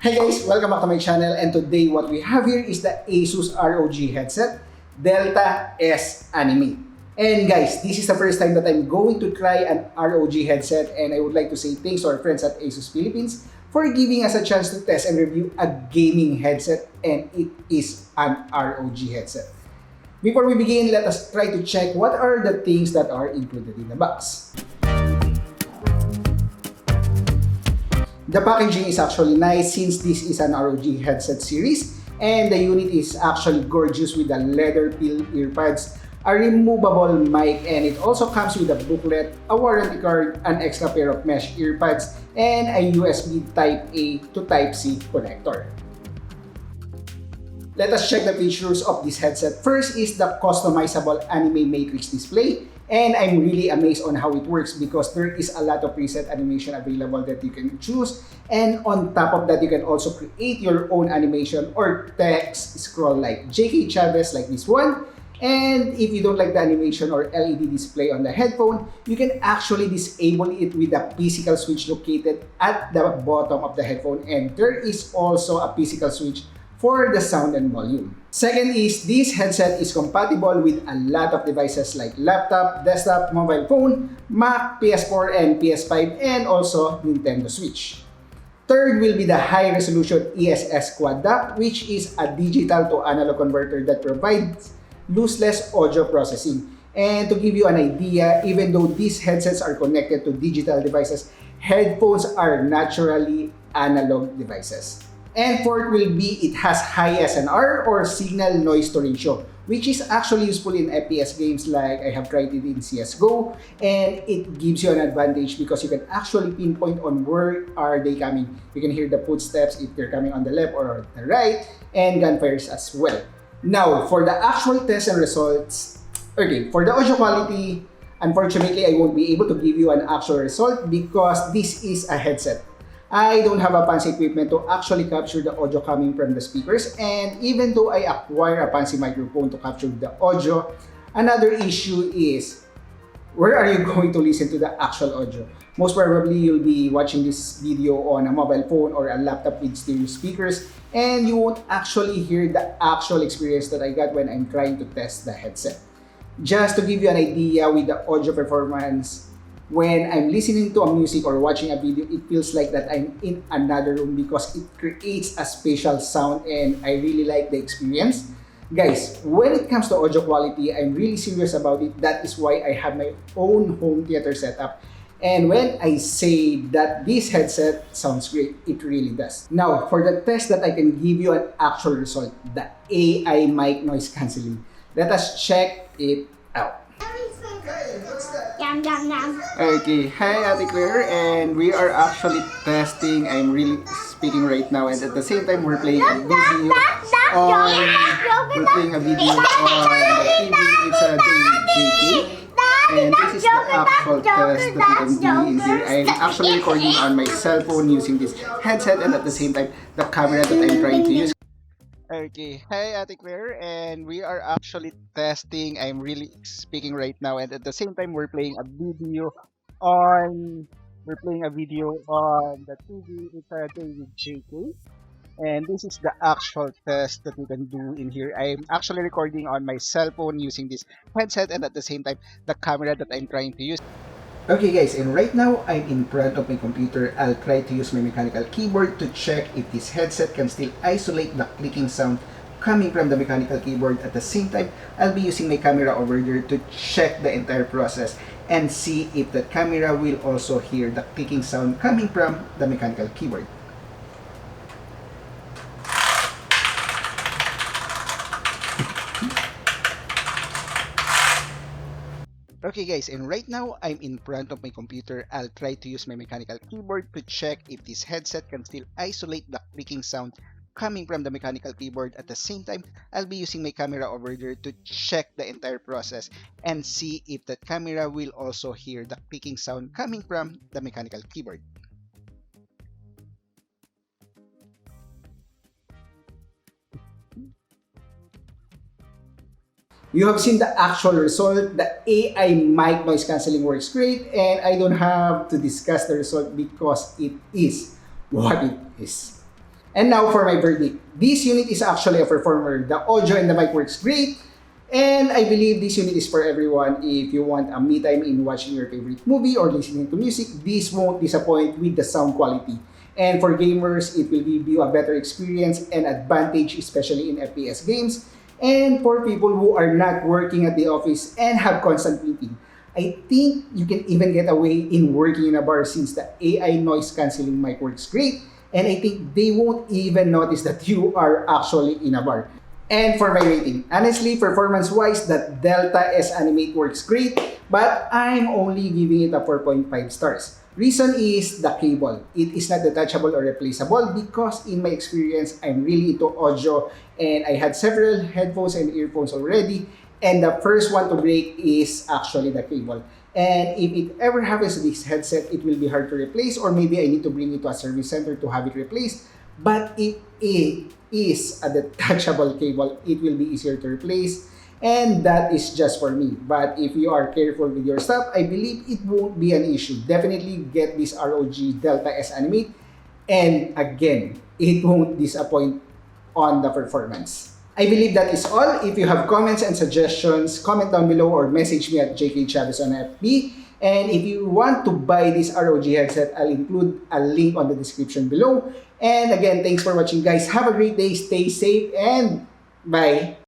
Hey guys, welcome back to my channel, and today what we have here is the ASUS ROG headset Delta S Animate. And guys, this is the first time that I'm going to try an ROG headset, and I would like to say thanks to our friends at ASUS Philippines for giving us a chance to test and review a gaming headset, and it is an ROG headset. Before we begin, let us try to check what are the things that are included in the box. The packaging is actually nice since this is an ROG headset series, and the unit is actually gorgeous with the leather peel earpads, a removable mic, and it also comes with a booklet, a warranty card, an extra pair of mesh earpads, and a USB Type-A to Type-C connector. Let us check the features of this headset. First is the customizable anime matrix display. And I'm really amazed on how it works because there is a lot of preset animation available that you can choose. And on top of that, you can also create your own animation or text scroll like JK Chavez like this one. And if you don't like the animation or LED display on the headphone, you can actually disable it with a physical switch located at the bottom of the headphone. And there is also a physical switch for the sound and volume. Second is this headset is compatible with a lot of devices like laptop, desktop, mobile phone, Mac, PS4, and PS5, and also Nintendo Switch. Third will be the high-resolution ESS quad DAC, which is a digital to analog converter that provides lossless audio processing. And to give you an idea, even though these headsets are connected to digital devices, headphones are naturally analog devices. And fourth will be it has high SNR or signal noise to ratio, which is actually useful in FPS games like I have tried it in CSGO, and it gives you an advantage because you can actually pinpoint on where are they coming. You can hear the footsteps if they're coming on the left or the right, and gunfires as well. Now, for the actual test and results, okay, for the audio quality, unfortunately, I won't be able to give you an actual result because this is a headset. I don't have a fancy equipment to actually capture the audio coming from the speakers, and even though I acquire a fancy microphone to capture the audio, another issue is where are you going to listen to the actual audio? Most probably you'll be watching this video on a mobile phone or a laptop with stereo speakers, and you won't actually hear the actual experience that I got when I'm trying to test the headset. Just to give you an idea with the audio performance, when I'm listening to a music or watching a video, it feels like that I'm in another room because it creates a spatial sound, and I really like the experience. Guys, when it comes to audio quality, I'm really serious about it. That is why I have my own home theater setup. And when I say that this headset sounds great, it really does. Now, for the test that I can give you an actual result, the AI mic noise cancelling. Let us check it out. Okay, hi Ate Claire, and we are actually testing. I'm really speaking right now, and at the same time we're playing a video on the TV. It's a JK, and this is the actual test that you can do in here. I'm actually recording on my cell phone using this headset, and at the same time the camera that I'm trying to use. Okay, hi Ate Claire, and we are actually testing. I'm really speaking right now, and at the same time we're playing a video on the TV. It's a day with JK, and this is the actual test that we can do in here. I'm actually recording on my cell phone using this headset, and at the same time the camera that I'm trying to use. Okay guys, and right now I'm in front of my computer. I'll try to use my mechanical keyboard to check if this headset can still isolate the clicking sound coming from the mechanical keyboard. At the same time, I'll be using my camera over there to check the entire process and see if the camera will also hear the clicking sound coming from the mechanical keyboard. Okay guys, and right now I'm in front of my computer. I'll try to use my mechanical keyboard to check if this headset can still isolate the clicking sound coming from the mechanical keyboard. At the same time, I'll be using my camera over there to check the entire process and see if the camera will also hear the clicking sound coming from the mechanical keyboard. You have seen the actual result. The AI mic noise cancelling works great, and I don't have to discuss the result because it is what it is. And now for my verdict. This unit is actually a performer. The audio and the mic works great. And I believe this unit is for everyone. If you want a me time in watching your favorite movie or listening to music, this won't disappoint with the sound quality. And for gamers, it will give you a better experience and advantage, especially in FPS games. And for people who are not working at the office and have constant meeting, I think you can even get away in working in a bar since the AI noise cancelling mic works great. And I think they won't even notice that you are actually in a bar. And for my rating, honestly, performance-wise, the Delta S Animate works great, but I'm only giving it a 4.5 stars. Reason is the cable. It is not detachable or replaceable because in my experience, I'm really into audio and I had several headphones and earphones already, and the first one to break is actually the cable. And if it ever happens to this headset, it will be hard to replace, or maybe I need to bring it to a service center to have it replaced. But if it is a detachable cable, it will be easier to replace. And that is just for me. But if you are careful with your stuff, I believe it won't be an issue. Definitely get this ROG Delta S Animate. And again, it won't disappoint on the performance. I believe that is all. If you have comments and suggestions, comment down below or message me at JK Chavez on FB. And if you want to buy this ROG headset, I'll include a link on the description below. And again, thanks for watching, guys. Have a great day, stay safe, and bye!